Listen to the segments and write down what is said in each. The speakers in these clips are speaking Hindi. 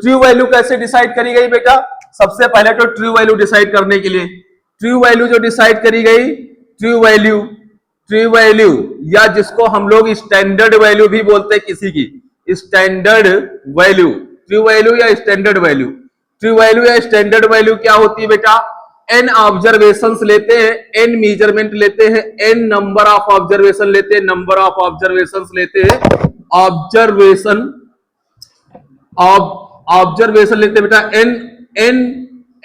ट्रू वैल्यू कैसे डिसाइड करी गई बेटा? सबसे पहले तो ट्रू वैल्यू डिसाइड करने के लिए ट्रू वैल्यू जो डिसाइड करी गई, ट्रू वैल्यू या जिसको हम लोग स्टैंडर्ड वैल्यू भी बोलते हैं, किसी की स्टैंडर्ड वैल्यू, ट्रू वैल्यू या स्टैंडर्ड वैल्यू। ट्रू वैल्यू या स्टैंडर्ड वैल्यू क्या होती है बेटा? n ऑब्जर्वेशंस लेते हैं, n मेजरमेंट लेते हैं, n नंबर ऑफ ऑब्जर्वेशन लेते हैं, नंबर ऑफ ऑब्जर्वेशंस लेते हैं, ऑब्जर्वेशन लेते हैं बेटा,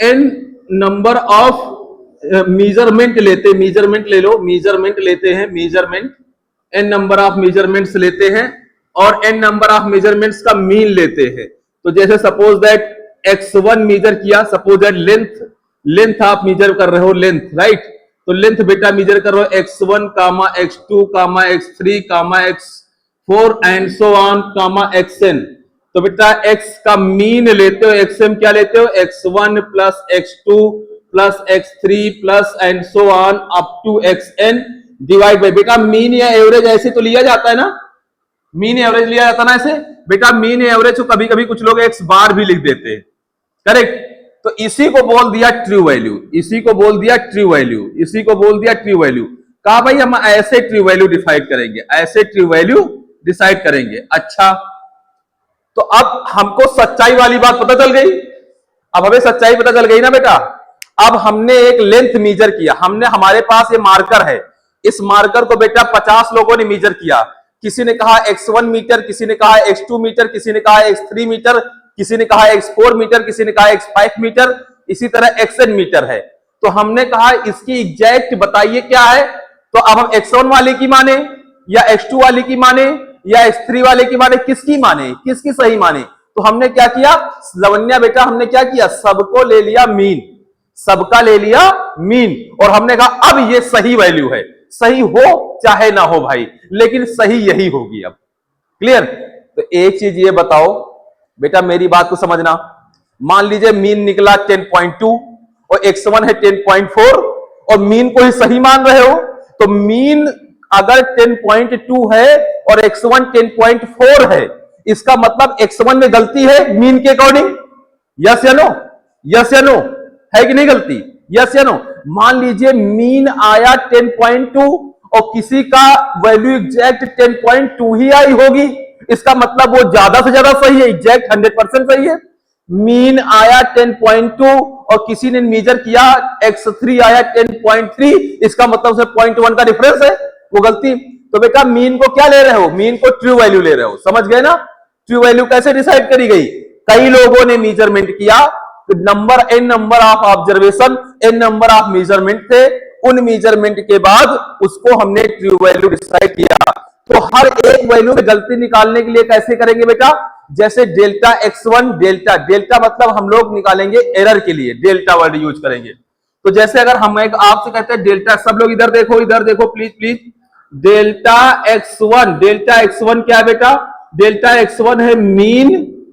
n नंबर ऑफ मेजरमेंट लेते, मेजरमेंट ले लो, मेजरमेंट लेते हैं, measurement n number of measurements लेते हैं और n नंबर ऑफ मेजरमेंट्स का मीन लेते हैं। तो जैसे सपोज दैट x1 मेजर किया, सपोज दैट लेंथ आप मेजर कर रहे हो, लेंथ, राइट? तो लेंथ बेटा मेजर कर रहे हो x1, x2, x3, x4 and so on, xn। तो बेटा x का मीन लेते हो, xm क्या लेते हो? x1 plus x2 plus x3 plus and so on up to xn divide by, बेटा मीन या एवरेज ऐसे तो लिया जाता है ना, मीन एवरेज लिया जाता है ना ऐसे बेटा, मीन एवरेज को कभी कभी कुछ लोग x बार भी लिख देते हैं, करेक्ट? तो इसी को बोल दिया ट्रू वैल्यू, इसी को बोल दिया ट्रू वैल्यू, इसी को बोल दिया ट्रू वैल्यू। कहा भाई हम ऐसे ट्रू वैल्यू डिसाइड करेंगे, ऐसे ट्रू वैल्यू डिसाइड करेंगे। अच्छा, तो अब हमको सच्चाई वाली बात पता चल गई, अब हमें सच्चाई पता चल गई ना बेटा। अब हमने एक लेंथ मेजर किया, हमने, हमारे पास ये मार्कर है, इस मार्कर को बेटा 50 लोगों ने मेजर किया, किसी ने कहा x1 मीटर, किसी ने कहा x2 मीटर, किसी ने कहा x3 मीटर, किसी ने कहा x4 मीटर, किसी ने कहा x5 मीटर, इसी तरह xn मीटर है। तो हमने कहा इसकी एग्जैक्ट बताइए क्या है। तो अब हम x1 वाले की माने या x2 वाले की माने या x3 वाले की माने, किसकी माने, किसकी सही माने? तो हमने क्या किया लवन्या बेटा, हमने क्या किया, सबको ले लिया मीन, सबका ले लिया मीन, और हमने कहा अब ये सही वैल्यू है, सही हो चाहे ना हो भाई, लेकिन सही यही होगी। अब क्लियर? तो एक चीज ये बताओ बेटा, मेरी बात को समझना, मान लीजिए मीन निकला 10.2 और x1 है 10.4 और मीन को ही सही मान रहे हो, तो मीन अगर 10.2 है और x1 10.4 है, इसका मतलब x1 में गलती है मीन के अकॉर्डिंग, यस या नो, यस या नो, है कि नहीं गलती, यस या नो? मान लीजिए मीन आया 10.2 और किसी का वैल्यू एग्जैक्ट 10.2 ही आई होगी, इसका मतलब वो ज्यादा से ज्यादा सही है, एग्जैक्ट 100% सही है। मीन आया 10.2 और किसी ने मेजर किया x3 आया 10.3, इसका मतलब से 0.1 का डिफरेंस है, वो गलती। तो बेटा मीन को क्या ले रहे हो, मीन को ट्रू वैल्यू ले रहे हो, समझ गए ना? ट्रू वैल्यू कैसे डिसाइड करी गई? कई लोगों ने मेजरमेंट किया, number n number of observation, n number of measurement थे, उन मेजरमेंट के बाद उसको हमने ट्रू वैल्यू डिसाइड किया। तो हर एक वैल्यू में गलती निकालने के लिए कैसे करेंगे बेटा? जैसे डेल्टा x1, डेल्टा मतलब हम लोग निकालेंगे एरर के लिए, डेल्टा वर्ड यूज करेंगे। तो जैसे अगर हम एक आपसे कहते हैं डेल्टा, सब लोग इधर देखो प्लीज प्लीज, डेल्टा x1 क्या है बेटा? डेल्टा x1 है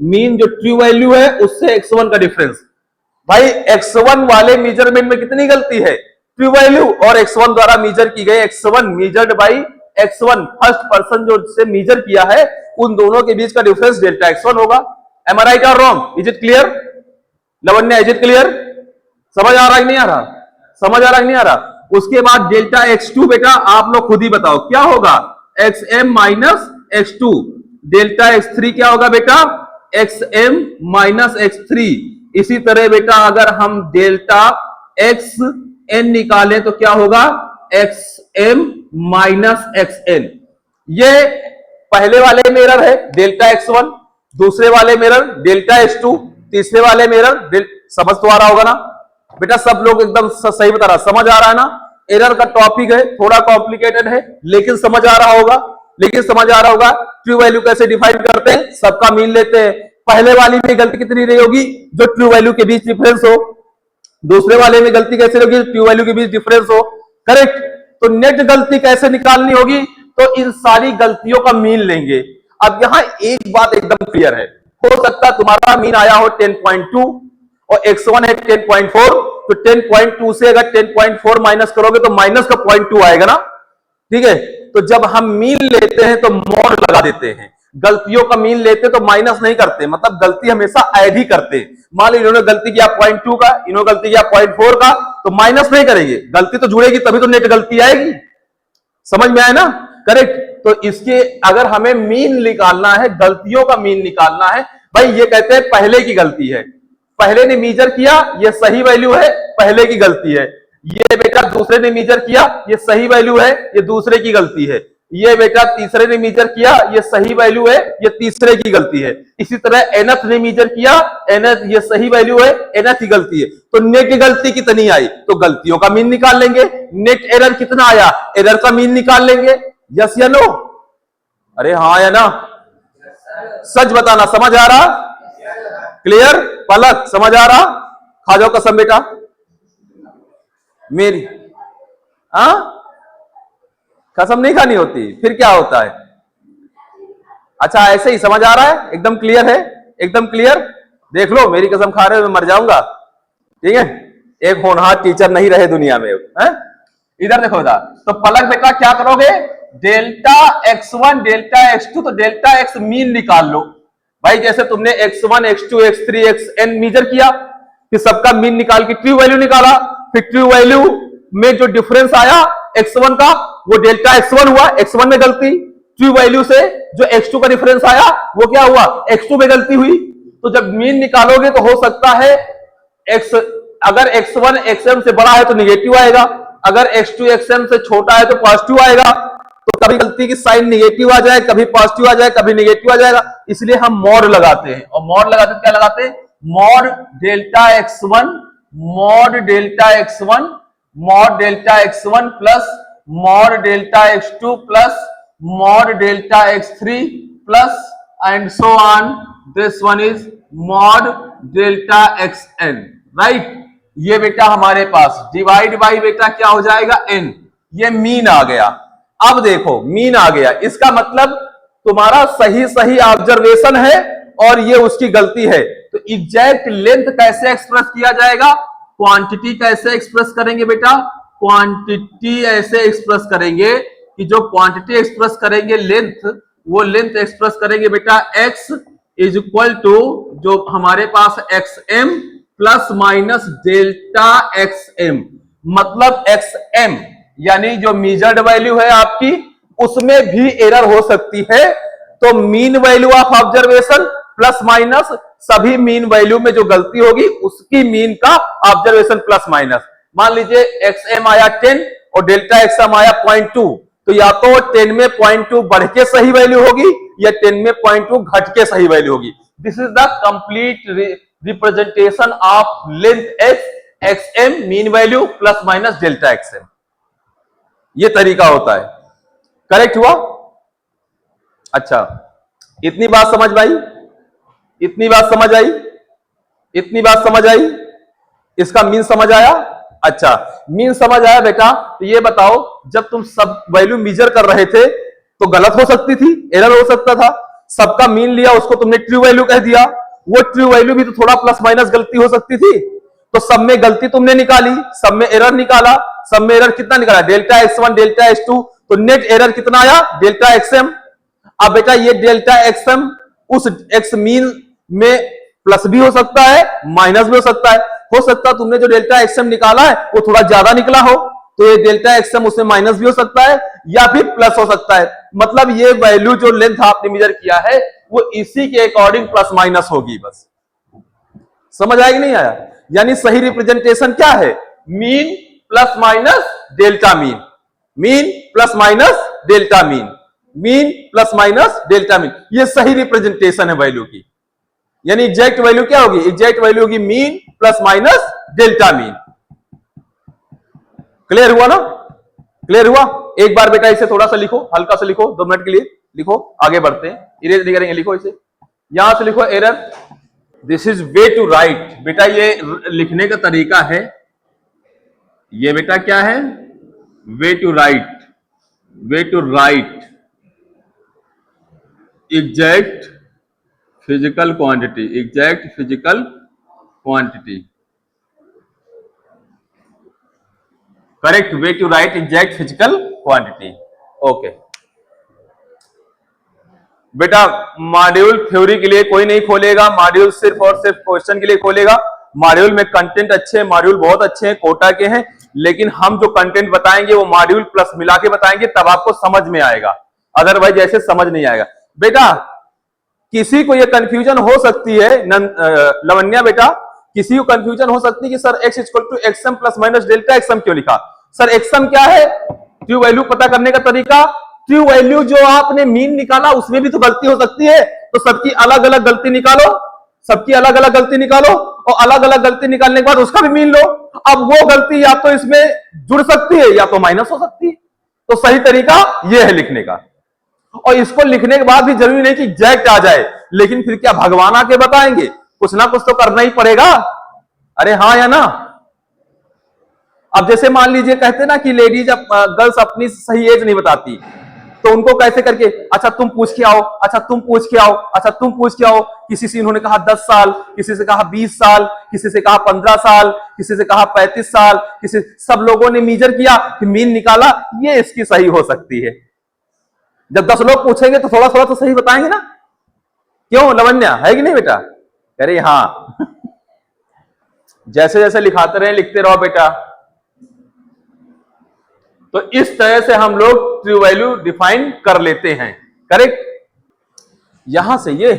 मीन जो ट्रू वैल्यू है उससे x1 का डिफरेंस। भाई x1 वाले मेजरमेंट में कितनी गलती है? ट्रू वैल्यू और x1 द्वारा मेजर की गई, x1 measured by x1, first person जो से मेजर किया है, उन दोनों के बीच का डिफरेंस डेल्टा x1 होगा। एम आई राइट और wrong? Is it clear Lavanya, is it clear? समझ आ रहा है नहीं आ रहा? समझ आ रहा है नहीं आ रहा? उसके बाद डेल्टा x2 बेटा आप लोग खुद ही बताओ क्या होगा, xm minus x2। Delta x3 क्या होगा बेटा? xm minus x3। इसी तरह बेटा अगर हम डेल्टा xn निकालें तो क्या होगा? xm minus xn। ये पहले वाले में एरर है डेल्टा x1, दूसरे वाले में एरर डेल्टा x2, तीसरे वाले में एरर, समझ तो आ रहा होगा ना बेटा? सब लोग एकदम सही बता रहा, समझ आ रहा है ना? एरर का टॉपिक है, थोड़ा कॉम्प्लिकेटेड है, लेकिन समझ आ रहा होगा, ट्रू वैल्यू कैसे डिफाइन करते हैं? सबका मीन लेते हैं। पहले वाली में गलती कितनी रही होगी? जो ट्रू वैल्यू के बीच डिफरेंस हो। दूसरे वाले में गलती कैसे होगी? ट्रू वैल्यू के बीच डिफरेंस हो, करेक्ट? तो नेट गलती कैसे निकालनी होगी? तो इन सारी गलतियों का मीन लेंगे। अब यहां एक बात एकदम क्लियर है, हो सकता है तुम्हारा मीन आया हो 10.2 और x1 है 10.4, तो 10.2 से अगर 10.4 माइनस करोगे तो माइनस का 0.2 आएगा ना, ठीक है? तो जब हम मीन लेते हैं तो मॉड लगा देते हैं, गलतियों का मीन लेते तो माइनस नहीं करते, मतलब गलती हमेशा ऐड ही करते। मान लो इन्होंने गलती किया 0.2 का, इन्होंने गलती किया 0.4 का, तो माइनस नहीं करेंगे, गलती तो जुड़ेगी तभी तो नेट गलती आएगी। समझ में आया ना? करेक्ट। तो इसके अगर हमें मीन निकालना है, गलतियों का मीन निकालना है, भाई ये कहते हैं पहले की गलती है, पहले ने मीजर किया, ये सही वैल्यू है, पहले की गलती है। ये बेटा दूसरे ने मीजर किया, ये सही वैल्यू है, ये दूसरे की गलती है। ये बेटा तीसरे ने मीजर किया, ये सही वैल्यू है, ये तीसरे की गलती है। इसी तरह एनथ ने मीजर किया, एनथ ये सही वैल्यू है, एनथ की गलती है। तो नेट गलती कितनी आई, तो गलतियों का मीन निकाल लेंगे। नेट एरर कितना आया, एरर का मीन निकाल लेंगे। यस या नो? अरे हाँ या ना? सच बताना, समझ आ रहा? क्लियर? पलक समझ आ रहा? खा जाओ कसम बेटा मेरी। हाँ, कसम नहीं खानी होती, फिर क्या होता है? अच्छा ऐसे ही समझ आ रहा है? एकदम क्लियर है? एकदम क्लियर? देख लो मेरी कसम खा रहे हो मैं मर जाऊंगा, ठीक है? एक होनहार टीचर नहीं रहे दुनिया में, है? इधर देखो बेटा, तो पलक बेटा क्या करोगे, डेल्टा x1 डेल्टा x2, तो डेल्टा x मीन निकाल लो। भाई जैसे तुमने x1 x2 x3 xn measure किया, फिर सबका मीन निकाल के ट्रू वैल्यू निकाला, फिर ट्रू वैल्यू में जो डिफरेंस आया x1 का वो डेल्टा x1 हुआ, x1 में गलती, ट्रू वैल्यू से जो x2 का डिफरेंस आया वो क्या हुआ, x2 में गलती हुई। तो जब मीन निकालोगे तो हो सकता है x, अगर x1 xm से बड़ा है तो निगेटिव आएगा, अगर x2 xm से छोटा है तो पॉजिटिव आएगा। तो कभी गलती की साइन निगेटिव आ जाए, कभी पॉजिटिव आ जाए, कभी निगेटिव आ जाएगा, इसलिए हम मॉड लगाते हैं। और मॉड लगाते क्या लगाते हैं, mod delta x1, mod delta x1, mod delta x1 plus mod delta x2 plus mod delta x3 plus and so on, this one is mod delta xn, right? ये बेटा हमारे पास डिवाइड बाई बेटा क्या हो जाएगा, n। ये मीन आ गया। अब देखो मीन आ गया, इसका मतलब तुम्हारा सही सही ऑब्जर्वेशन है और ये उसकी गलती है। तो एग्जैक्ट लेंथ कैसे एक्सप्रेस किया जाएगा, क्वांटिटी कैसे एक्सप्रेस करेंगे बेटा, क्वांटिटी ऐसे एक्सप्रेस करेंगे कि जो क्वांटिटी एक्सप्रेस करेंगे लेंथ, वो लेंथ एक्सप्रेस करेंगे बेटा x इज इक्वल टू जो हमारे पास xm plus minus delta xm, मतलब xm यानी जो मीजर्ड वैल्यू है आपकी उसमें भी एरर हो सकती है। तो mean value of observation plus minus सभी मीन वैल्यू में जो गलती होगी उसकी मीन का ऑब्जर्वेशन प्लस माइनस। मान लीजिए xm आया 10 और डेल्टा xm आया 0.2, तो या तो 10 में 0.2 बढ़ के सही वैल्यू होगी या 10 में 0.2 घट के सही वैल्यू होगी। This is the complete representation of length x xm mean value plus minus delta xm। ये तरीका होता है। करेक्ट हुआ? अच्छा, इतनी बात समझ में आई? इतनी बात समझ आई? इतनी बात समझ आई? इसका मीन समझ आया? अच्छा, मीन समझ आया बेटा। तो ये बताओ, जब तुम सब वैल्यू मीजर कर रहे थे तो गलत हो सकती थी, एरर हो सकता था। सबका मीन लिया, उसको तुमने ट्रू वैल्यू कह दिया, वो ट्रू वैल्यू भी तो थोड़ा प्लस माइनस गलती हो सकती थी। तो सब में गलती तुमने निकाली, सब में एरर निकाला, सब में एरर कितना निकाला, डेल्टा x1 डेल्टा x2, तो नेट एरर कितना आया, डेल्टा xm। अब बेटा ये डेल्टा xm उस x मीन में प्लस भी हो सकता है, माइनस भी हो सकता है। हो सकता है तुमने जो डेल्टा xm निकाला है वो थोड़ा ज्यादा निकला हो, तो ये डेल्टा xm उसमें माइनस भी हो सकता है या फिर प्लस हो सकता है। मतलब ये वैल्यू जो लेंथ आपने मेजर किया है वो इसी के अकॉर्डिंग प्लस माइनस होगी। बस समझ आया कि नहीं आया? यानी सही रिप्रेजेंटेशन क्या है, mean plus minus delta mean, mean plus minus delta mean, mean plus minus delta mean, ये सही रिप्रेजेंटेशन है वैल्यू की। यानी एग्जैक्ट वैल्यू क्या होगी, एग्जैक्ट वैल्यू होगी mean plus minus delta mean. Clear हुआ ना? क्लियर हुआ? एक बार बेटा इसे थोड़ा सा लिखो, हल्का सा लिखो, 2 मिनट के लिए लिखो, आगे बढ़ते हैं। इरेज नहीं करेंगे, लिखो इसे, यहां से लिखो error, this is way to write. बेटा ये लिखने का तरीका है, ये बेटा क्या है, way to write, way to write exact physical quantity, exact physical quantity. Correct way to write exact physical quantity. Okay, बेटा मॉड्यूल थ्योरी के लिए कोई नहीं खोलेगा, मॉड्यूल सिर्फ और सिर्फ क्वेश्चन के लिए खोलेगा। मॉड्यूल में कंटेंट अच्छे हैं, मॉड्यूल बहुत अच्छे हैं, कोटा के हैं, लेकिन हम जो कंटेंट बताएंगे वो मॉड्यूल प्लस मिला के बताएंगे, तब आपको समझ में आएगा, अदरवाइज ऐसे समझ नहीं आएगा। बेटा किसी को ये कंफ्यूजन हो सकती है लवन्या, बेटा किसी को कंफ्यूजन हो सकती है कि sir x equal to x m plus minus delta x m क्यों लिखा। सर एक्सएम क्या है? ट्रू वैल्यू पता करने का तरीका। ट्रू वैल्यू जो आपने मीन निकाला उसमें भी तो गलती हो सकती है, तो सबकी अलग अलग गलती निकालो, सबकी अलग अलग गलती निकालो, और अलग अलग गलती निकालने के बाद उसका भी मीन लो। अब वो गलती या तो इसमें जुड़ सकती है या तो माइनस हो सकती है, तो सही तरीका यह है लिखने का। और इसको लिखने के बाद भी जरूरी नहीं कि एग्जैक्ट आ जाए, लेकिन फिर क्या भगवान आके बताएंगे? कुछ ना कुछ तो करना ही पड़ेगा। अरे हाँ या ना? अब जैसे मान लीजिए कहते ना कि लेडीज गर्ल्स अपनी सही एज नहीं बताती, तो उनको कैसे करके, अच्छा तुम पूछ के आओ, अच्छा तुम पूछ के आओ, अच्छा तुम पूछ के आओ। किसी से इन्होंने कहा 10 साल, किसी से कहा 20 साल, किसी से कहा 15 साल, किसी से कहा 35 साल, किसी, सब लोगों ने मेजर किया, फिर मीन निकाला, ये इसकी सही हो सकती है। जब 10 लोग पूछेंगे तो थोड़ा थोड़ा तो सही बताएंगे ना? क्यों लवन्या, है कि नहीं बेटा? अरे हाँ जैसे जैसे लिखाते रहे, लिखते रहो बेटा। तो इस तरह से हम लोग ट्रू वैल्यू डिफाइन कर लेते हैं, करेक्ट। यहां से ये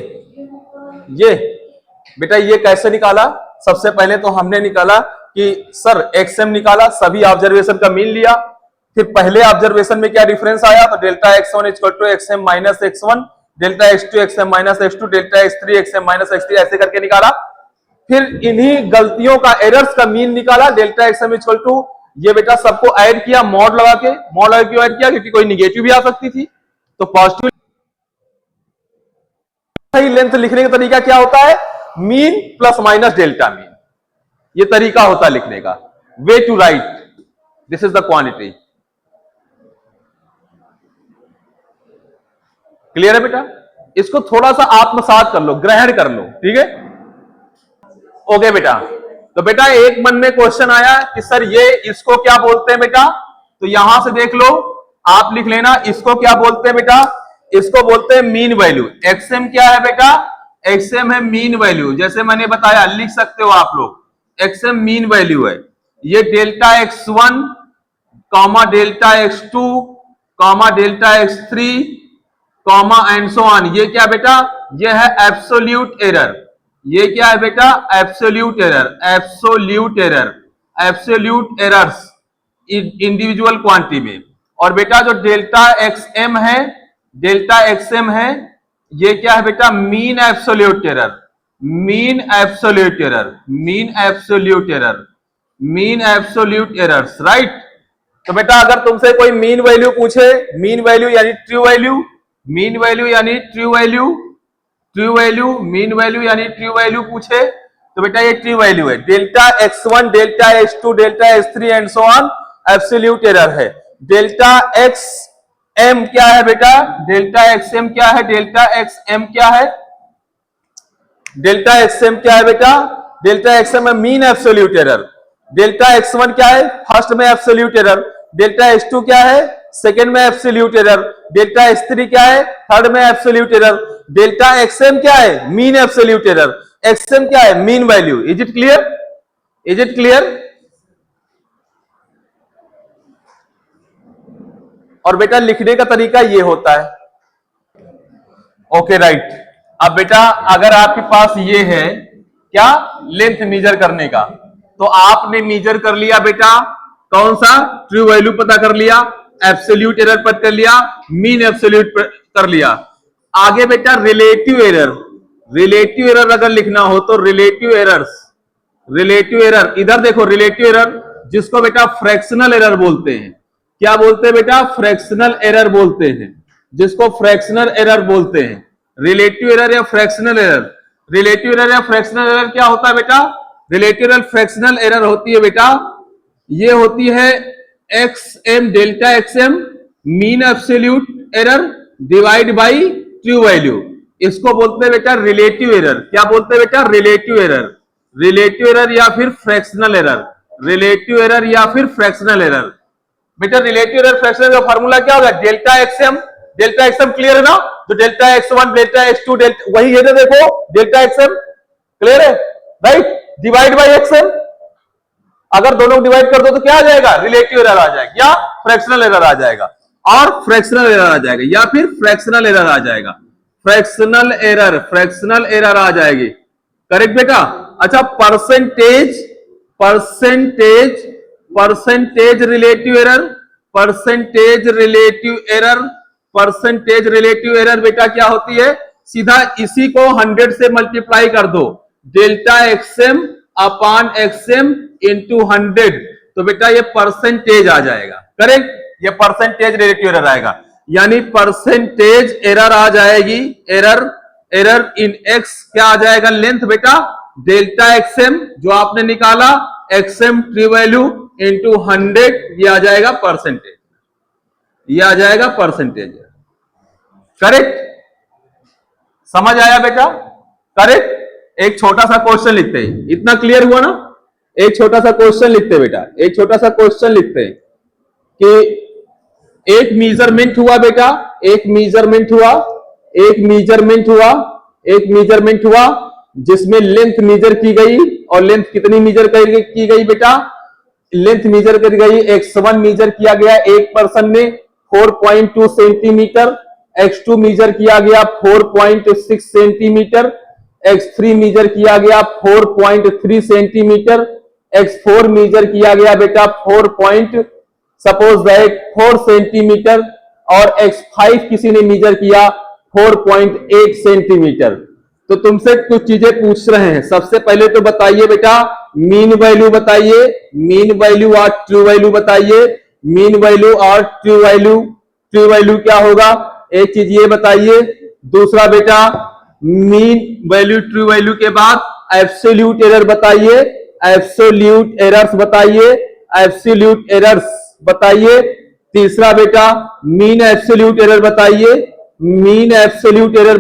बेटा ये कैसे निकाला? सबसे पहले तो हमने निकाला कि सर एक्सएम निकाला, सभी ऑब्जर्वेशन का मीन लिया, फिर पहले ऑब्जर्वेशन में क्या डिफरेंस आया, तो delta x1 equal to x m minus x1, delta x2 x m minus x2, delta x3 x m minus x3, ऐसे करके निकाला। फिर इन्हीं गलतियों का, एरर्स का मीन निकाला, डेल्टा एक्सएम इक्वल टू, ये बेटा सबको ऐड किया मॉड लगा के। मॉड लगा क्यों ऐड किया? क्योंकि कोई निगेटिव भी आ सकती थी, तो पॉजिटिव। सही लेंथ लिखने का तरीका क्या होता है? Mean plus minus delta mean, ये तरीका होता है लिखने का। Way to write, this is the quantity. Clear है बेटा? इसको थोड़ा सा आत्मसात कर लो, ग्रहण कर लो, ठीक है? ओके बेटा। तो बेटा एक मन में क्वेश्चन आया कि सर ये इसको क्या बोलते हैं बेटा? तो यहां से देख लो, आप लिख लेना, इसको क्या बोलते हैं बेटा? इसको बोलते हैं मीन वैल्यू। एक्सएम क्या है बेटा? एक्सएम है मीन वैल्यू, जैसे मैंने बताया, लिख सकते हो आप लोग, एक्सएम मीन वैल्यू है। ये delta x1 comma delta x2 comma delta x3 comma and so on, ये क्या बेटा? ये है एब्सोल्यूट एरर। ये क्या है बेटा? Absolute error, absolute error, absolute errors individual quantity में। और बेटा जो डेल्टा एक्सएम है, डेल्टा एक्सएम है, ये क्या है बेटा? Mean absolute error, mean absolute error, mean absolute error, mean absolute errors, right. तो बेटा अगर तुमसे कोई मीन वैल्यू पूछे, मीन वैल्यू यानी ट्रू वैल्यू, मीन वैल्यू यानी true value, true value, mean value यानी ट्रू वैल्यू पूछे, तो बेटा ये ट्रू वैल्यू है। Delta x1, delta x2, delta x3 and so on absolute error है। डेल्टा xm क्या है बेटा? डेल्टा xm क्या है? डेल्टा xm क्या है? डेल्टा xm क्या है बेटा? डेल्टा xm है mean absolute error. Delta x1 क्या है? फर्स्ट में एब्सोल्यूट एरर। डेल्टा x2 क्या है? सेकंड में एब्सोल्यूट एरर। डेल्टा x3 क्या है? थर्ड में एब्सोल्यूट एरर। डेल्टा xm क्या है? Mean absolute error. xm क्या है? Mean value. Is it clear? Is it clear? और बेटा लिखने का तरीका ये होता है। Okay right. अब बेटा अगर आपके पास ये है क्या? लेंथ मेजर करने का, तो आपने मेजर कर लिया बेटा कौन सा? ट्रू वैल्यू पता कर लिया, एब्सोल्यूट एरर पता कर लिया, मीन एब्सोल्यूट कर लिया। आगे बेटा रिलेटिव एरर, रिलेटिव एरर अगर लिखना हो तो रिलेटिव एरर्स, रिलेटिव एरर, इधर देखो रिलेटिव एरर, जिसको बेटा फ्रैक्शनल एरर बोलते हैं। क्या बोलते हैं बेटा? फ्रैक्शनल एरर बोलते हैं, जिसको फ्रैक्शनल एरर बोलते हैं। रिलेटिव एरर या फ्रैक्शनल एरर, रिलेटिव एरर या फ्रैक्शनल एरर क्या होता है बेटा? रिलेटिव एरर फ्रैक्शनल एरर होती है बेटा, ये होती है XM, delta XM mean absolute error divide by true value, इसको बोलते हैं बेटा रिलेटिव एरर। क्या बोलते हैं बेटा? रिलेटिव एरर, रिलेटिव एरर या फिर फ्रैक्शनल एरर, रिलेटिव एरर या फिर फ्रैक्शनल एरर। बेटा रिलेटिव एरर फ्रैक्शनल का फार्मूला क्या होगा? Delta XM delta XM clear है ना? तो delta x1 delta x2 delta वही है ना, देखो डेल्टा एक्सएम क्लियर है राइट, डिवाइड बाय एक्सएम। अगर दोनों डिवाइड कर दो तो क्या आ जाएगा? रिलेटिव एरर आ जाएगा या फ्रैक्शनल एरर आ जाएगा, और फ्रैक्शनल एरर आ जाएगा या फिर फ्रैक्शनल एरर आ जाएगा, फ्रैक्शनल एरर आ जाएगी। करेक्ट बेटा? अच्छा, परसेंटेज रिलेटिव एरर बेटा क्या होती है? सीधा इसी को 100 से मल्टीप्लाई कर दो, delta XM upon XM into 100, तो बेटा ये परसेंटेज आ जाएगा। करेक्ट? ये परसेंटेज रिलेटिव एरर आएगा, यानी परसेंटेज एरर आ जाएगी। एरर इन एक्स क्या आ जाएगा? लेंथ बेटा, डेल्टा एक्सएम जो आपने निकाला, एक्सएम ट्रू वैल्यू इंटू 100, ये आ जाएगा परसेंटेज, ये आ जाएगा परसेंटेज। करेक्ट? समझ आया बेटा? करेक्ट? एक छोटा सा क्वेश्चन लिखते हैं, इतना क्लियर हुआ ना? एक छोटा सा क्वेश्चन लिखते हैं बेटा, एक छोटा सा क्वेश्चन लिखते हैं कि एक मेजरमेंट हुआ बेटा, एक मेजरमेंट हुआ जिसमें लेंथ मेजर की गई, और लेंथ कितनी मेजर की गई बेटा? लेंथ मेजर कर गई, x1 मेजर किया गया एक पर्सन ने 4.2 सेंटीमीटर, x2 मेजर किया गया 4.6 सेंटीमीटर, x3 मेजर किया गया 4.3 सेंटीमीटर, x4 मेजर किया गया बेटा 4 सेंटीमीटर, और x5 किसी ने मेजर किया 4.8 सेंटीमीटर। तो तुमसे कुछ चीजें पूछ रहे हैं। सबसे पहले तो बताइए बेटा, मीन वैल्यू बताइए, मीन वैल्यू और ट्रू वैल्यू बताइए, मीन वैल्यू और ट्रू वैल्यू क्या होगा? एक चीज ये बताइए। दूसरा बेटा, मीन वैल्यू ट्रू वैल्यू के बाद एब्सोल्यूट एरर बताइए, एब्सोल्यूट एरर्स बताइए। तीसरा बेटा, मीन एब्सोल्यूट एरर बताइए, मीन एब्सोल्यूट एरर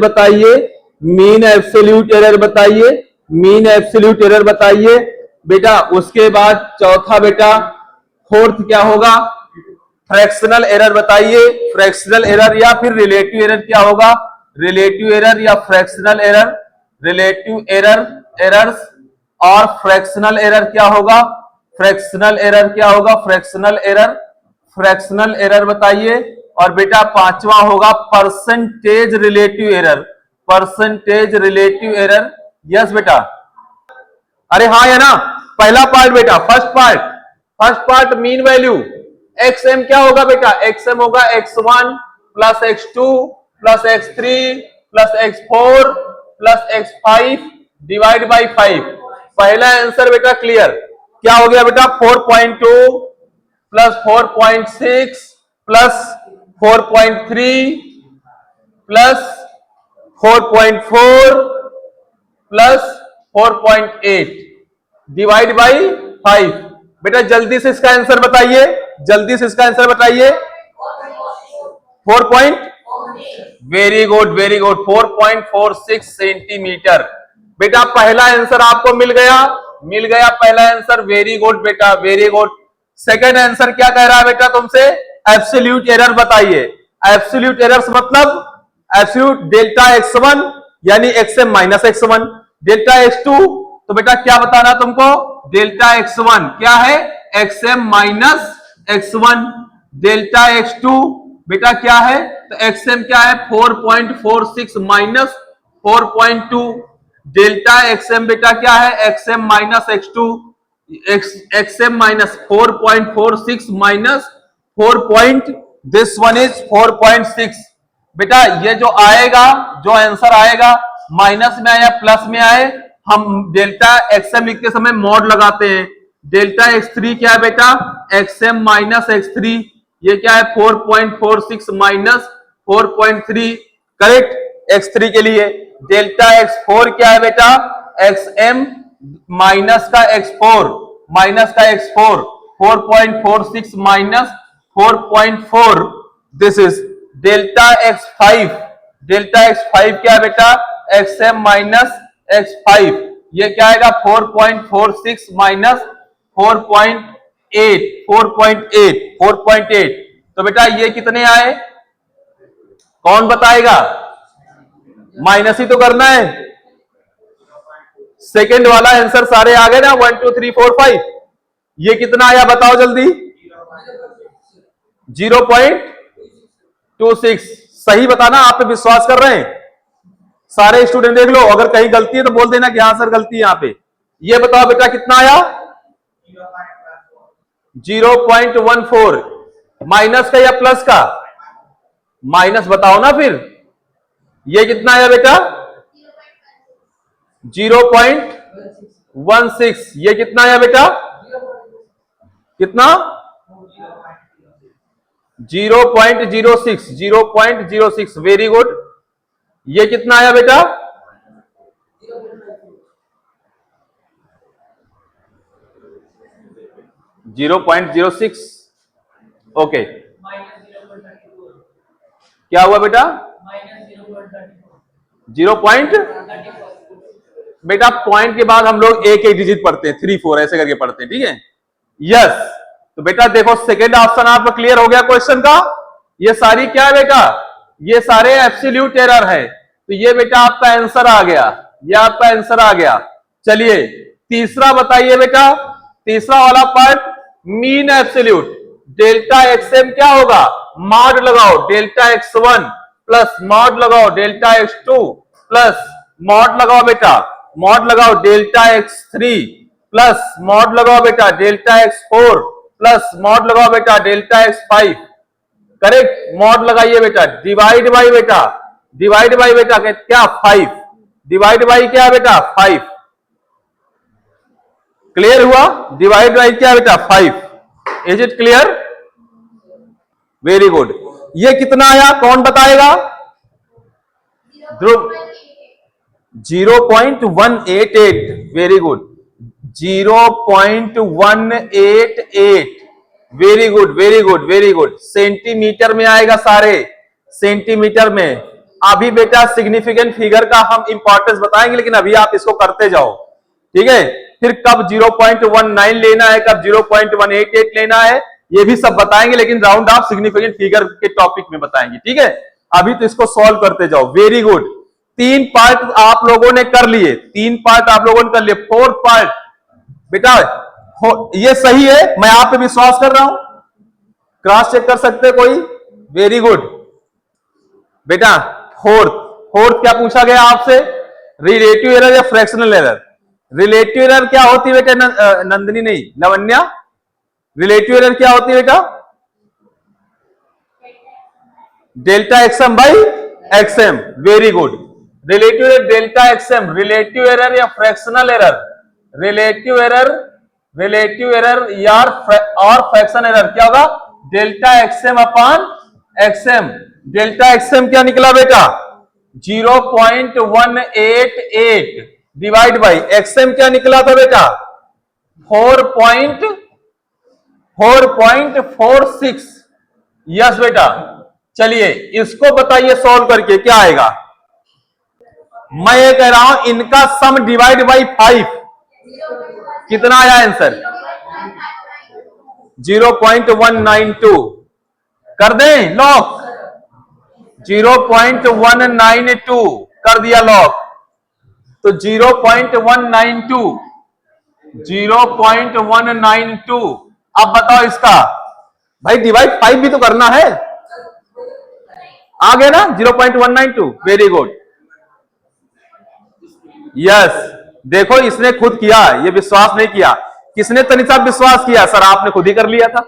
बताइए बेटा। उसके बाद चौथा बेटा, फोर्थ क्या होगा? फ्रैक्शनल एरर बताइए, फ्रैक्शनल एरर या फिर रिलेटिव एरर क्या होगा? रिलेटिव एरर या फ्रैक्शनल एरर, रिलेटिव एरर्स और फ्रैक्शनल एरर क्या होगा? फ्रैक्शनल एरर बताइए। और बेटा पांचवा होगा परसेंटेज रिलेटिव एरर। यस बेटा, अरे हाँ है ना? पहला पार्ट बेटा, first part mean value, XM क्या होगा बेटा? एक्सएम होगा x1 plus x2 plus x3 plus x4 plus x5 divide by 5। पहला आंसर बेटा क्लियर। क्या हो गया बेटा? 4.2 plus 4.6 plus 4.3 plus 4.4 plus 4.8 divide by 5। बेटा जल्दी से इसका आंसर बताइए, 4. Very good 4.46 centimetre. बेटा पहला आंसर आपको मिल गया पहला आंसर। वेरी गुड बेटा, वेरी गुड। सेकंड आंसर क्या कह रहा है बेटा तुमसे? एब्सोल्यूट एरर बताइए। एब्सोल्यूट एरर्स मतलब एब्सोल्यूट डेल्टा x1 यानी xm minus x1, delta x2 तो बेटा क्या बताना तुमको? डेल्टा x1 क्या है? xm minus x1। Delta x2 बेटा क्या है? तो xm क्या है? 4.46 माइनस 4.2। डेल्टा xm बेटा क्या है? xm minus x2, xm minus 4.46 minus 4. This one is 4.6। बेटा ये जो आएगा, जो आंसर आएगा माइनस में आए या प्लस में आए, हम डेल्टा xm लिखते समय मॉड लगाते हैं। डेल्टा x3 क्या है बेटा? xm माइनस x3, ये क्या है? 4.46 माइनस 4.3। करेक्ट? x3 के लिए। डेल्टा x4 क्या है बेटा? xm माइनस का x4 4.46 minus 4.4। This is delta x5। Delta x5 क्या है बेटा? xm माइनस x5, ये क्या आएगा? 4.46 माइनस 4.8। तो बेटा ये कितने आए? कौन बताएगा? माइनस ही तो करना है। सेकंड वाला आंसर सारे आ गए ना, 1 2 3 4 5। ये कितना आया बताओ जल्दी? 0.26। सही बताना, आप पे विश्वास कर रहे हैं सारे स्टूडेंट। देख लो, अगर कहीं गलती है तो बोल देना कि हाँ सर गलती है यहां पे। ये बताओ बेटा कितना आया? 0.14। माइनस का या प्लस का? माइनस बताओ ना फिर। ये कितना आया बेटा? 0.16। ये कितना आया बेटा? कितना? 0.06। 0.06, वेरी गुड। ये कितना आया बेटा? 0.06। ओके, क्या हुआ बेटा? 0. बेटा पॉइंट के बाद हम लोग एक एक डिजिट पढ़ते हैं, 3 4 ऐसे करके पढ़ते हैं, ठीक है? यस। तो बेटा देखो, सेकेंड ऑप्शन आपका क्लियर हो गया क्वेश्चन का। ये सारी क्या है बेटा? ये सारे एब्सोल्यूट एरर है। तो ये बेटा आपका आंसर आ गया, ये आपका आंसर आ गया। चलिए तीसरा बताइए बेटा, तीसरा वाला part, mean absolute. Delta XM क्या होगा? मॉड लगाओ डेल्टा x1 प्लस मॉड लगाओ डेल्टा x2 प्लस मॉड लगाओ बेटा, मॉड लगाओ डेल्टा x3 प्लस मॉड लगाओ बेटा डेल्टा x4 प्लस मॉड लगाओ बेटा डेल्टा x5। करेक्ट, मॉड लगाइए बेटा। डिवाइड बाई बेटा, डिवाइड बाई बेटा क्या? 5। डिवाइड बाई क्या बेटा? 5। क्लियर हुआ? डिवाइड बाई क्या बेटा? 5। Is it clear? Very good. ये कितना आया कौन बताएगा? ध्रुव, 0.188। Very good, 0.188। Very good, very good, very good. Centimetre में आएगा सारे, सेंटीमीटर में। अभी बेटा सिग्निफिकेंट फिगर का हम इंपॉर्टेंस बताएंगे, लेकिन अभी आप इसको करते जाओ, ठीक है? फिर कब 0.19 लेना है, कब 0.188 लेना है, ये भी सब बताएंगे, लेकिन राउंड ऑफ सिग्निफिकेंट फिगर के टॉपिक में बताएंगे, ठीक है? अभी तो इसको सॉल्व करते जाओ। Very good. 3 पार्ट आप लोगों ने कर लिए, 3 पार्ट आप लोगों ने कर लिए। 4th पार्ट बेटा ये सही है, मैं आप पे विश्वास कर रहा हूं, क्रॉस चेक कर सकते हैं कोई? वेरी गुड बेटा। फोर्थ क्या पूछा गया आपसे? रिलेटिव एरर या फ्रैक्शनल एरर? रिलेटिव एरर क्या होती है बेटा? नंदनी नहीं, लवन्या, रिलेटिव एरर क्या होती है बेटा? Delta XM by XM. Very good. Relative error delta XM, relative error या fractional error? Relative error, relative error या और फ्रैक्शन एरर क्या होगा? Delta XM upon XM. Delta XM क्या निकला बेटा? 0.188 डिवाइड बाई एक्सएम क्या निकला था बेटा? 4.46। यस बेटा। चलिए इसको बताइए सॉल्व करके क्या आएगा। मैं ये कह रहा हूं इनका सम डिवाइड बाई 5 कितना आया आंसर? 0.192 कर दें लॉक? 0.192 कर दिया लॉक। तो 0.192 अब बताओ इसका भाई डिवाइड 5 भी तो करना है। आ गया ना 0.192? Very good. यस, देखो इसने खुद किया, ये विश्वास नहीं किया। किसने तनिषा विश्वास किया? सर आपने खुद ही कर लिया था।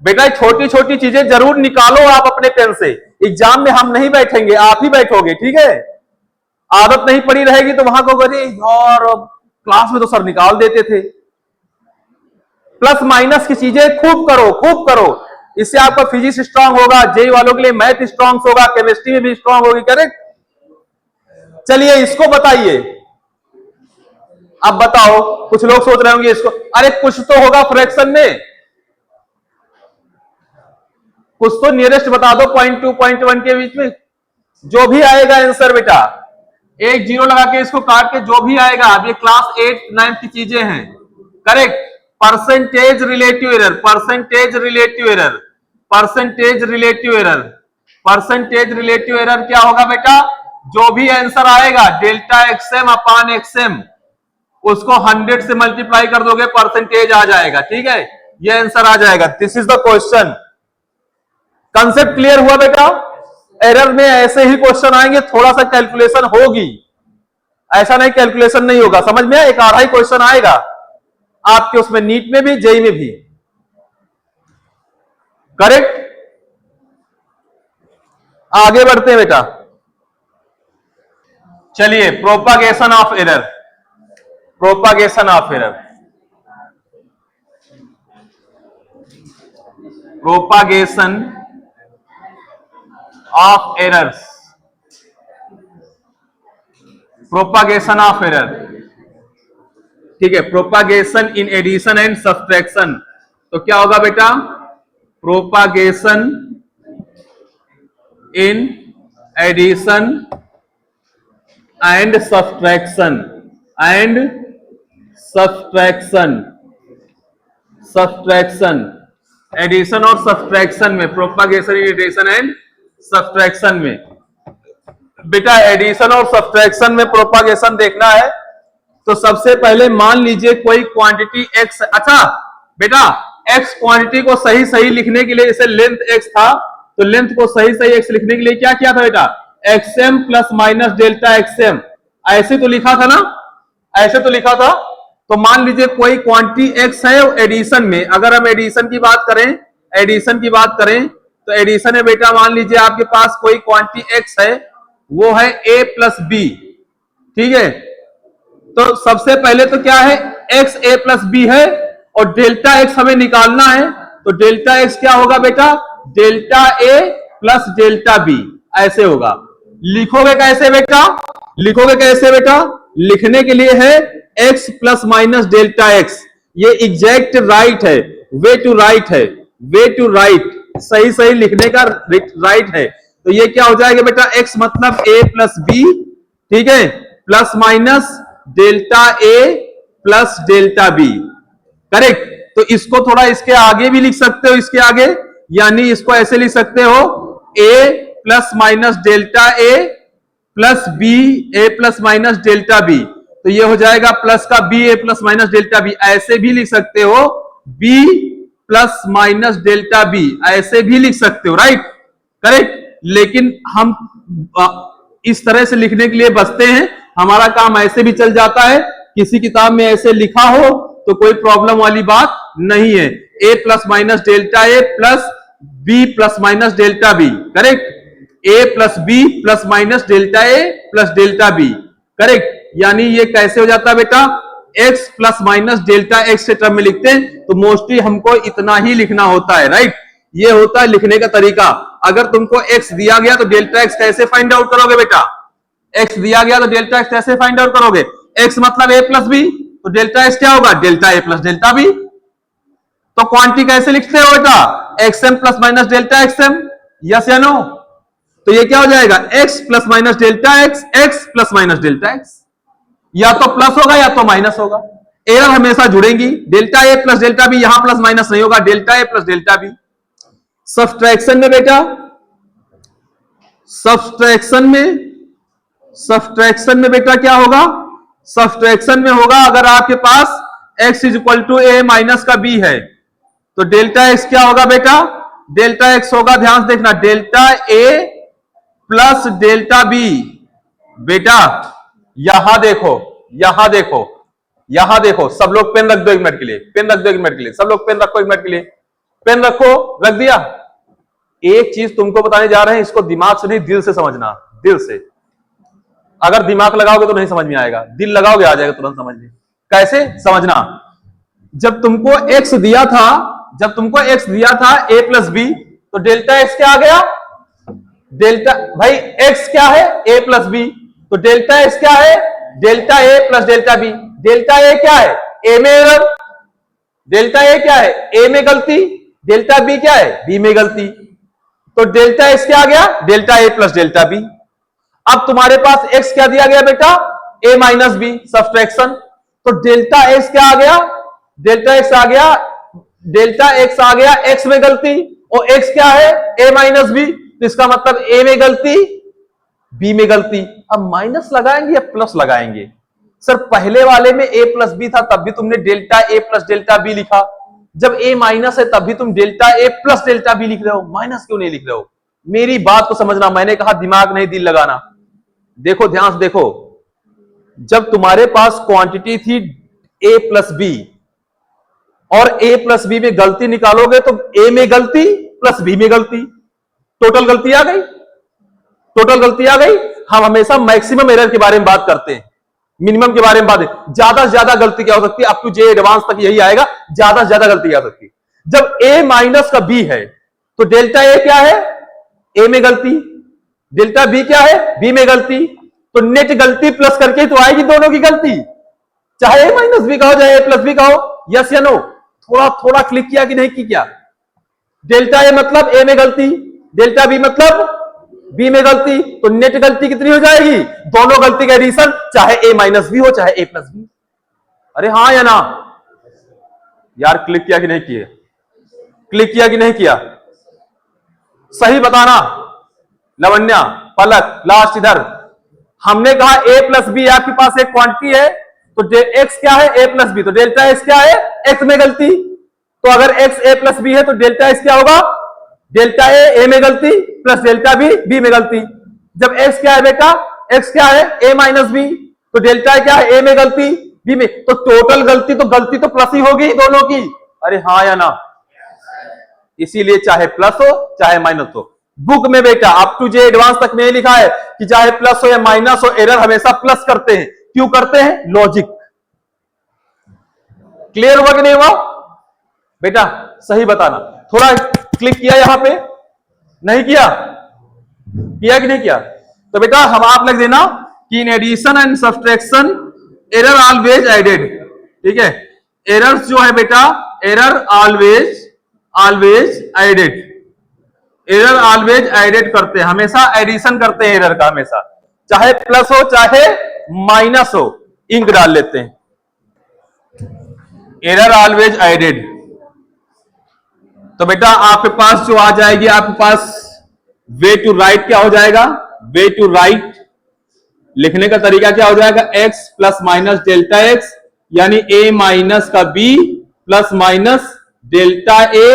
बेटा छोटी छोटी चीजें जरूर निकालो आप अपने पेन से। एग्जाम में हम नहीं बैठेंगे, आप ही बैठोगे, ठीक है? आदत नहीं पड़ी रहेगी तो वहां को अरे यार क्लास में तो सर निकाल देते थे। प्लस माइनस की चीजें खूब करो, खूब करो। इससे आपका फिजिक्स स्ट्रांग होगा, जेई वालों के लिए मैथ स्ट्रांग होगा, केमिस्ट्री में भी स्ट्रांग होगी। करेक्ट। चलिए इसको बताइए। अब बताओ, कुछ लोग सोच रहे होंगे इसको, अरे कुछ तो होगा फ्रैक्शन में, कुछ तो नियरेस्ट बता दो 0.2 0.1 के बीच में। जो भी आएगा आंसर बेटा, एक जीरो लगा के इसको काट के जो भी आएगा। अब ये क्लास 8 9 की चीजें हैं। Correct. Percentage relative error, percentage relative error, percentage relative error, percentage relative error क्या होगा बेटा? जो भी आंसर आएगा डेल्टा एक्सएम अपान एक्सएम, उसको 100 से मल्टीप्लाई कर दोगे, परसेंटेज आ जाएगा। ठीक है, ये आंसर आ जाएगा। This is the question. Concept clear हुआ बेटा? एरर में ऐसे ही क्वेश्चन आएंगे, थोड़ा सा कैलकुलेशन होगी, ऐसा नहीं कैलकुलेशन नहीं होगा। समझ में? एक आधा ही क्वेश्चन आएगा आपके उसमें, नीट में भी जेई में भी। करेक्ट? आगे बढ़ते हैं बेटा। चलिए, propagation of error, propagation of error, propagation of errors, propagation of error. ठीक है, propagation in addition and subtraction. तो क्या होगा बेटा? Propagation in addition and subtraction, and subtraction, subtraction, addition और सब्ट्रैक्शन में, propagation in addition and subtraction में। बेटा एडिशन और सब्ट्रैक्शन में प्रोपागेशन देखना है तो सबसे पहले मान लीजिए कोई क्वांटिटी x। अच्छा बेटा, x क्वांटिटी को सही सही लिखने के लिए, जैसे लेंथ x था तो लेंथ को सही सही x लिखने के लिए क्या किया था बेटा? xm plus minus delta xm, ऐसे तो लिखा था ना, ऐसे तो लिखा था। तो मान लीजिए कोई क्वांटिटी x है एडिशन में, अगर हम एडिशन की बात करें, एडिशन की बात करें तो एडिशन में बेटा मान लीजिए आपके पास कोई क्वांटिटी x है, वो है a प्लस बी। ठीक है, तो सबसे पहले तो क्या है? x a प्लस बी है और डेल्टा x हमें निकालना है, तो डेल्टा x क्या होगा बेटा? Delta a plus delta b, ऐसे होगा। लिखोगे कैसे बेटा? लिखोगे कैसे बेटा? लिखने के लिए है x plus minus delta x, ये एग्जैक्ट राइट है, वे टू राइट है, वे टू राइट, सही सही लिखने का राइट है। तो ये क्या हो जाएगा बेटा? x मतलब a प्लस बी, ठीक है, plus minus delta a plus delta b. Correct? तो इसको थोड़ा इसके आगे भी लिख सकते हो, इसके आगे, यानी इसको ऐसे लिख सकते हो a plus minus delta a plus b, a plus minus delta b. तो ये हो जाएगा प्लस का b a plus minus delta b. ऐसे भी लिख सकते हो b plus minus delta b, ऐसे भी लिख सकते हो। राइट? करेक्ट? लेकिन हम इस तरह से लिखने के लिए बचते हैं, हमारा काम ऐसे भी चल जाता है, किसी किताब में ऐसे लिखा हो तो कोई प्रॉब्लम वाली बात नहीं है। a plus minus delta a plus b plus minus delta b। Correct? a plus b plus minus delta a plus delta b। Correct? यानी ये कैसे हो जाता है बेटा? x plus minus delta x के टर्म में लिखते हैं, तो मोस्टली हमको इतना ही लिखना होता है। राइट? ये होता है लिखने का तरीका। अगर तुमको x दिया गया तो डेल्टा x कैसे फाइंड आउट करोगे बेटा? x दिया गया तो डेल्टा x कैसे फाइंड आउट करोगे? x मतलब a प्लस बी, तो डेल्टा x क्या होगा? Delta a plus delta b. तो क्वांटिटी कैसे लिखते हो बेटा? xm plus minus delta xm, yes या नो? तो ये क्या हो जाएगा? x plus minus delta x, x plus minus delta x, या तो प्लस होगा या तो माइनस होगा। एरर हमेशा जुड़ेंगी, delta a plus delta B, यहां प्लस माइनस नहीं होगा, delta a plus delta B. Subtraction में बेटा, सब्ट्रैक्शन में बेटा क्या होगा? सब्ट्रैक्शन में होगा अगर आपके पास x is equal to a minus का b है, तो डेल्टा x क्या होगा बेटा? डेल्टा x होगा, ध्यान से देखना, delta a plus delta b। बेटा यहां देखो, यहां देखो, यहां देखो, सब लोग पेन रख दो एक मिनट के लिए, पेन रख दो एक मिनट के लिए, सब लोग पेन रखो एक मिनट के लिए, पेन रखो, रख दिया। एक चीज तुमको बताने जा रहे हैं, इसको दिमाग से नहीं दिल से समझना, दिल से। अगर दिमाग लगाओगे तो नहीं समझ में आएगा, दिल लगाओगे आ जाएगा तुरंत समझ में। कैसे समझना? जब तुमको x दिया था, जब तुमको x दिया था a प्लस बी, तो डेल्टा x क्या आ गया? डेल्टा, भाई x क्या है? a प्लस बी, तो डेल्टा x क्या है? Delta a plus delta b. Delta a क्या है? a में एरर, डेल्टा a क्या है? a में गलती, डेल्टा b क्या है? b में गलती। तो डेल्टा x क्या आ गया? Delta a plus delta b। अब तुम्हारे पास x क्या दिया गया बेटा? a minus b, subtraction. तो डेल्टा x क्या आ गया? डेल्टा एक्स आ गया, डेल्टा एक्स आ गया, एक्स में गलती, और एक्स क्या है, ए माइनस बी, तो इसका मतलब ए में गलती, बी में गलती। अब माइनस लगाएंगे या प्लस लगाएंगे? सर पहले वाले में ए प्लस बी था, तब भी तुमने delta A plus delta B लिखा, जब ए माइनस है तब भी तुम delta A plus delta B लिख रहे हो, माइनस क्यों नहीं लिख रहे हो? मेरी बात को समझना, मैंने कहा दिमाग नहीं दिल लगाना। देखो ध्यान से देखो, जब तुम्हारे पास क्वांटिटी थी ए प्लस बी और ए प्लस बी में गलती निकालोगे तो ए में गलती प्लस बी में गलती, टोटल गलती आ गई, टोटल गलती आ गई। हम हमेशा मैक्सिमम एरर के बारे में बात करते हैं, मिनिमम के बारे में बात है। ज्यादा से ज्यादा गलती क्या हो सकती है, अप टू जे एडवांस तक यही आएगा, ज्यादा से ज्यादा गलती आ सकती है। जब ए माइनस का बी है तो डेल्टा ए क्या है, ए में गलती, डेल्टा बी क्या है, बी में गलती, तो नेट गलती प्लस करके तो आएगी दोनों की गलती, चाहे ए माइनस बी का हो चाहे ए प्लस बी का हो। यस या नो? थोड़ा थोड़ा क्लिक किया कि नहीं की क्या? डेल्टा ए मतलब ए में गलती, डेल्टा बी मतलब बी में गलती, तो नेट गलती कितनी हो जाएगी, दोनों गलती का एडिशन, चाहे ए माइनस बी हो चाहे ए प्लस बी। अरे हाँ या ना? यार क्लिक किया कि नहीं किए, क्लिक किया कि नहीं किया? सही बताना। लवन्या, पलक, लास्ट इधर। हमने कहा ए प्लस बी आपके पास एक क्वांटिटी है, तो एक्स क्या है, ए प्लस बी, तो डेल्टा एक्स क्या है, एक्स में गलती, तो अगर एक्स ए प्लस बी है तो डेल्टा एक्स क्या होगा, डेल्टा ए में गलती प्लस डेल्टा बी में गलती। जब एक्स क्या है बेटा, एक्स क्या है, ए माइनस बी, तो डेल्टा क्या है, ए में गलती बी में, तो टोटल गलती तो प्लस ही होगी दोनों की। अरे हाँ या ना? इसीलिए चाहे प्लस हो चाहे माइनस हो, बुक में बेटा अप टू जे एडवांस तक में लिखा है कि चाहे प्लस हो या माइनस हो, एरर हमेशा प्लस करते हैं। क्यों करते हैं? लॉजिक। क्लियर हुआ कि नहीं हुआ बेटा? सही बताना। थोड़ा क्लिक किया यहां पे, नहीं किया? किया कि नहीं किया? तो बेटा हम आप लिख देना कि in addition and subtraction error always added. ठीक है, एरर्स जो है बेटा, error always added, error always added करते हैं, हमेशा एडिशन करते हैं एरर का, हमेशा चाहे प्लस हो चाहे माइनस हो, इंक डाल लेते हैं, एरर ऑलवेज एडेड। तो बेटा आपके पास जो आ जाएगी, आपके पास वे टू राइट क्या हो जाएगा, वे टू राइट लिखने का तरीका क्या हो जाएगा, x plus minus delta x, यानी a माइनस का b plus minus delta a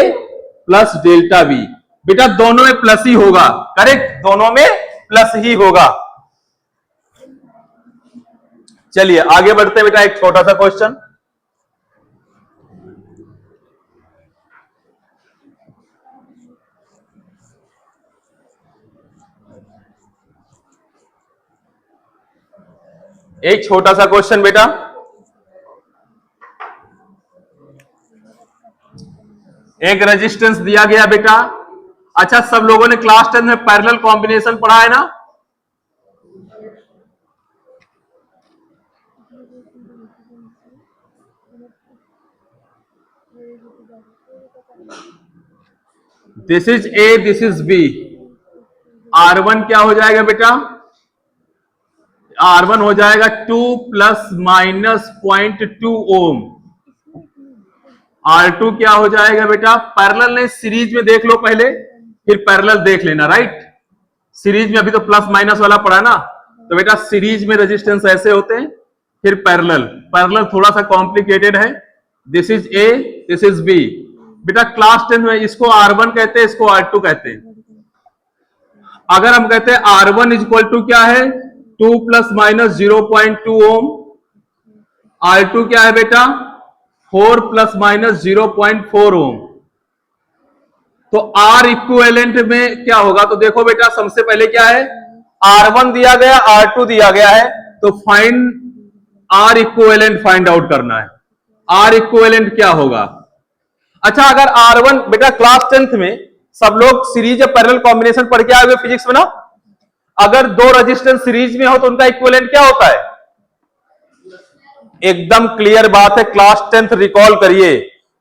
plus delta b। बेटा दोनों में प्लस ही होगा, करेक्ट, दोनों में प्लस ही होगा। चलिए आगे बढ़ते हैं बेटा, एक छोटा सा क्वेश्चन। एक छोटा सा क्वेश्चन बेटा, एक रेजिस्टेंस दिया गया बेटा। अच्छा सब लोगों ने क्लास 10 में पैरेलल कॉम्बिनेशन पढ़ा है ना? This is a, this is b, R1 क्या हो जाएगा बेटा, R1 हो जाएगा 2 प्लस माइनस 0.2 ओम। R2 क्या हो जाएगा बेटा, पैरेलल नहीं सीरीज में देख लो पहले, फिर पैरेलल देख लेना, राइट। सीरीज में अभी तो प्लस माइनस वाला पढ़ा ना, तो बेटा सीरीज में रेजिस्टेंस ऐसे होते हैं, फिर पैरेलल, पैरेलल थोड़ा सा कॉम्प्लिकेटेड है। This is a, this is b. बेटा क्लास 10 में इसको R1 कहते हैं, इसको R2 कहते हैं। अगर हम कहते हैं R1 इज इक्वल टू क्या है, 2 प्लस माइनस 0.2 ओम, R2 क्या है बेटा, 4 प्लस माइनस 0.4 ओम। तो R इक्विवेलेंट में क्या होगा, तो देखो बेटा सबसे पहले क्या है, R1 दिया गया, R2 दिया गया है, तो find R equivalent find out करना है। R इक्विवेलेंट क्या होगा? अच्छा अगर R1 बेटा क्लास 10th में सब लोग सीरीज या पैरेलल कॉम्बिनेशन पढ़ के आए हुए फिजिक्स में ना, अगर दो रेजिस्टेंस सीरीज में हो तो उनका इक्विवेलेंट क्या होता है? एकदम क्लियर बात है, क्लास 10th रिकॉल करिए।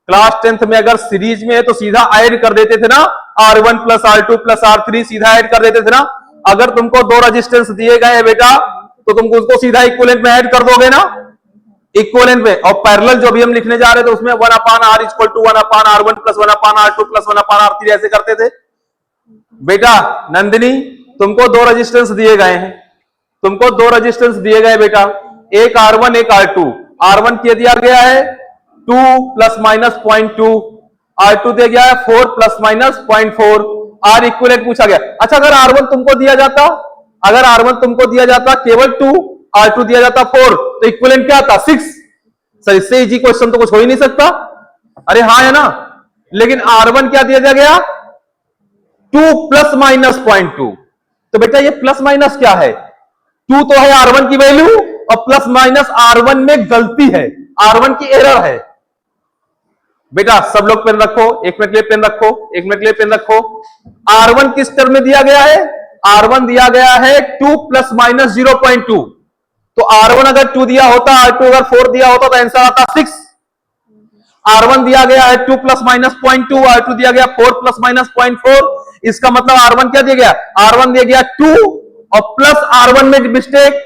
क्लास 10th में अगर सीरीज में है तो सीधा ऐड कर देते थे ना, R1 plus R2 plus R3 सीधा ऐड कर देते थे ना। अगर तुमको दो रेजिस्टेंस दिए गए हैं बेटा तो तुमको उसको सीधा इक्विवेलेंट में ऐड कर दोगे ना, इक्वलेंट में। और पैरेलल जो भी हम लिखने जा रहे थे उसमें 1/r equal to 1/r1 plus 1/r2 plus 1/r3 ऐसे करते थे। बेटा नंदिनी, तुमको दो रेजिस्टेंस दिए गए हैं, तुमको दो रेजिस्टेंस दिए गए बेटा, एक R1 एक R2। R1 क्या दिया गया है 2 प्लस माइनस 0.2, R2 दिया गया है 4 प्लस माइनस 0.4, R इक्विवेलेंट पूछा गया। अच्छा अगर R1 तुमको दिया जाता, अगर R1 तुमको दिया जाता केवल 2, R2 दिया जाता 4, तो इक्विवेलेंट क्या आता 6। सर इससे इजी क्वेश्चन तो कुछ हो ही नहीं सकता। अरे हाँ है ना, लेकिन R1 क्या दिया गया 2 प्लस माइनस 0.2। तो बेटा ये प्लस माइनस क्या है, 2 तो है R1 की वैल्यू और प्लस माइनस R1 में गलती है, R1 की एरर है। बेटा सब लोग पेन रखो, एक मिनट के लिए पेन रखो, एक मिनट के लिए पेन रखो। R1 किस टर्म में दिया गया है, R1 दिया गया है 2 प्लस माइनस 0.2। तो R1 अगर 2 दिया होता, R2 अगर 4 दिया होता तो आंसर आता 6। R1 दिया गया है 2 प्लस माइनस 0.2, R2 दिया गया 4 प्लस माइनस 0.4। इसका मतलब R1 क्या दिया गया, R1 दिया गया 2 और प्लस R1 में मिस्टेक,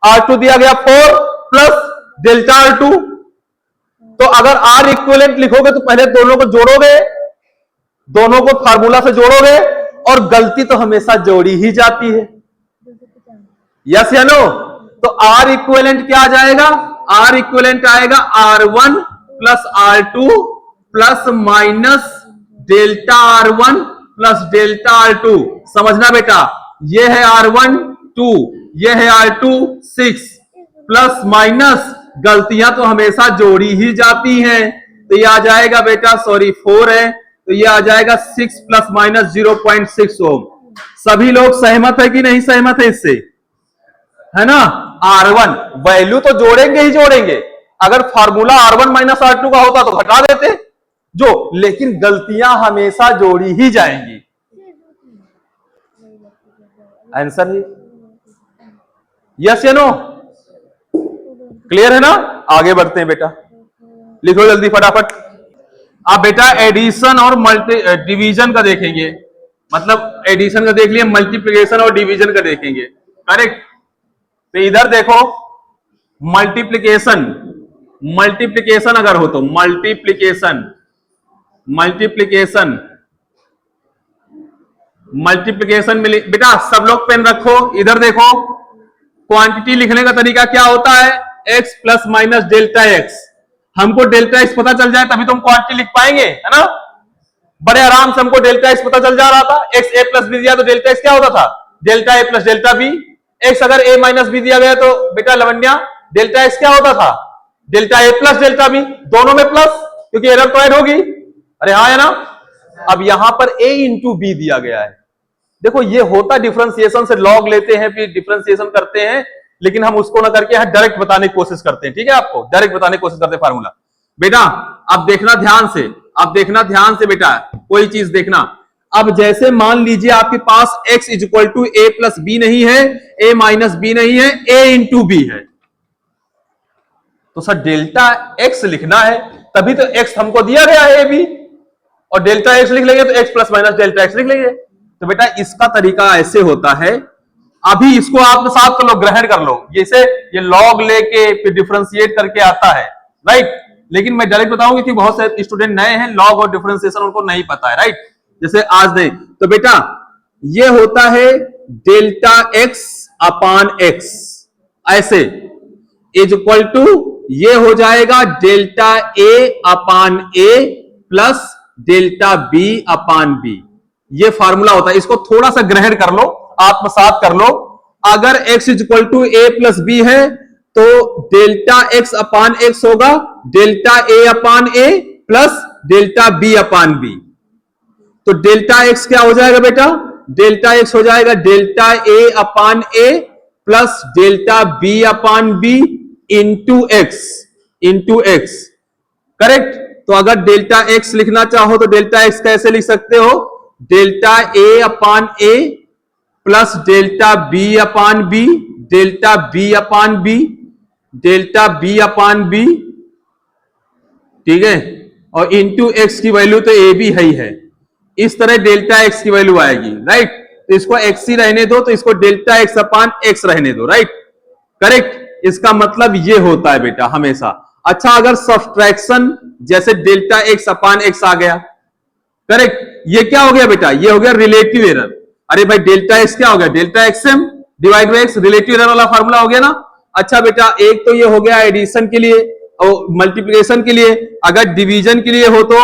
R2 दिया गया 4 प्लस डेल्टा R2। तो अगर R इक्विवेलेंट लिखोगे तो पहले दोनों को जोड़ोगे, दोनों को फार्मूला से जोड़ोगे और गलती तो हमेशा जोड़ी ही जाती है। यस या नो? तो R इक्विवेलेंट क्या आ जाएगा, R इक्विवेलेंट आएगा R1 plus R2 plus minus delta R1 plus delta R2। समझना बेटा, ये है R1 2, ये है R2 6 प्लस माइनस गलतियां तो हमेशा जोड़ी ही जाती हैं। तो ये आ जाएगा बेटा, सॉरी 4 है, तो ये आ जाएगा 6 प्लस माइनस 0.6 ओम। सभी लोग सहमत है कि नहीं सहमत है इससे, है ना? R1 वैल्यू तो जोड़ेंगे ही जोड़ेंगे, अगर फार्मूला R1 माइनस R2 का होता तो घटा देते जो, लेकिन गलतियां हमेशा जोड़ी ही जाएंगी। आंसर है यस या नो? क्लियर है ना? आगे बढ़ते हैं बेटा, लिखो जल्दी फटाफट। आप बेटा एडिशन और डिवीजन का देखेंगे, मतलब एडिशन का देख लिए, मल्टीप्लिकेशन और डिवीजन का देखेंगे, करेक्ट? तो इधर देखो मल्टीप्लिकेशन, मल्टीप्लिकेशन अगर हो तो मल्टीप्लिकेशन, मल्टीप्लिकेशन, मल्टीप्लिकेशन मिली। बेटा सब लोग पेन रखो, इधर देखो क्वांटिटी लिखने का तरीका क्या होता है, x plus minus delta x। हमको डेल्टा x पता चल जाए तभी तो हम क्वांटिटी लिख पाएंगे, है ना? बड़े आराम से हमको डेल्टा x पता चल जा रहा था, x a प्लस बी दिया तो डेल्टा x क्या होता था, delta a plus delta b। x अगर a माइनस बी दिया गया तो बेटा लवंडिया डेल्टा x क्या होता था, delta a plus delta b, दोनों में प्लस क्योंकि एरर तो ऐड होगी। अरे हाँ है ना? अब यहां पर a इंटू बी दिया गया है। देखो ये होता डिफरेंशिएशन से, लॉग लेते हैं फिर डिफरेंशिएशन करते हैं, लेकिन हम उसको ना करके यहां डायरेक्ट बताने की कोशिश करते हैं। ठीक है, आपको डायरेक्ट बताने की कोशिश करते हैं फार्मूला। बेटा अब देखना ध्यान से, अब देखना ध्यान से बेटा, कोई चीज देखना। अब जैसे मान लीजिए आपके पास x equal to a plus b नहीं है, a माइनस बी नहीं है, a इंटू बी है, तो सर डेल्टा x लिखना है, तभी तो x हमको दिया गया है a b, और डेल्टा x लिख लेंगे तो x plus minus delta x लिख लेंगे। तो बेटा इसका तरीका ऐसे होता है, अभी इसको आप साथ कर लो, ग्रहण कर लो, जैसे ये लॉग लेके फिर डिफरेंशिएट करके आता है, राइट? लेकिन मैं डायरेक्ट बताऊंगी कि बहुत से स्टूडेंट नए हैं, लॉग और डिफरेंशिएशन उनको नहीं पता है, राइट? जैसे आज नहीं, तो बेटा ये होता है डेल्टा x अपान x, ऐसे इज इक्वल टू ये हो जाएगा delta a upon a plus delta b upon b। ये फार्मूला होता है, इसको थोड़ा सा ग्रहण कर लो, आत्मसात कर लो। अगर x equal to a plus b है तो डेल्टा x अपान x होगा delta a upon a plus delta b upon b। तो डेल्टा x क्या हो जाएगा बेटा, डेल्टा x हो जाएगा delta a upon a plus delta b upon b into x, into x, correct? तो अगर डेल्टा x लिखना चाहो तो डेल्टा x कैसे लिख सकते हो, delta a upon a plus delta b upon b, delta b upon b, delta b upon b, ठीक है? और इंटू x की वैल्यू तो a भी है, इस तरह डेल्टा x की वैल्यू आएगी, राइट? तो इसको x ही रहने दो, तो इसको डेल्टा x अपान x रहने दो, राइट? करेक्ट? इसका मतलब ये होता है बेटा हमेशा। अच्छा, अगर सब्सट्रैक्शन जैसे डेल्टा एक्स अपान एक्स आ गया, करेक्ट, ये क्या हो गया बेटा, ये हो गया रिलेटिव एरर। अरे भाई डेल्टा एक्स क्या हो गया, delta XM divide by x, relative error वाला फार्मूला हो गया ना। अच्छा बेटा, एक तो ये हो गया एडिशन के लिए और मल्टीप्लिकेशन के लिए। अगर डिवीजन के लिए हो तो,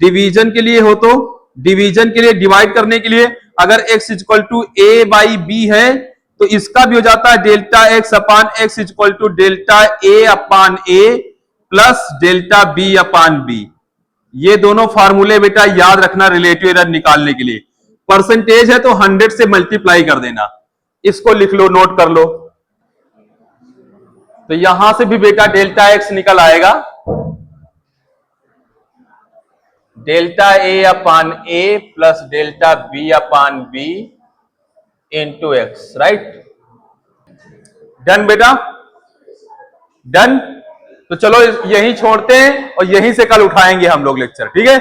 डिवीजन के लिए हो तो, डिवीजन के लिए डिवाइड करने के लिए अगर x equal to a by b है तो इसका भी हो जाता है delta x upon x equal to delta A upon A plus delta B upon b. ये दोनों फार्मूले बेटा याद रखना रिलेटिव एरर निकालने के लिए। परसेंटेज है तो 100 से मल्टीप्लाई कर देना, इसको लिख लो, नोट कर लो। तो यहां से भी बेटा डेल्टा एक्स निकल आएगा, डेल्टा ए अपान ए plus delta B upon B into X, right. Done बेटा, डन। तो चलो यहीं छोड़ते हैं और यहीं से कल उठाएंगे हम लोग लेक्चर, ठीक है।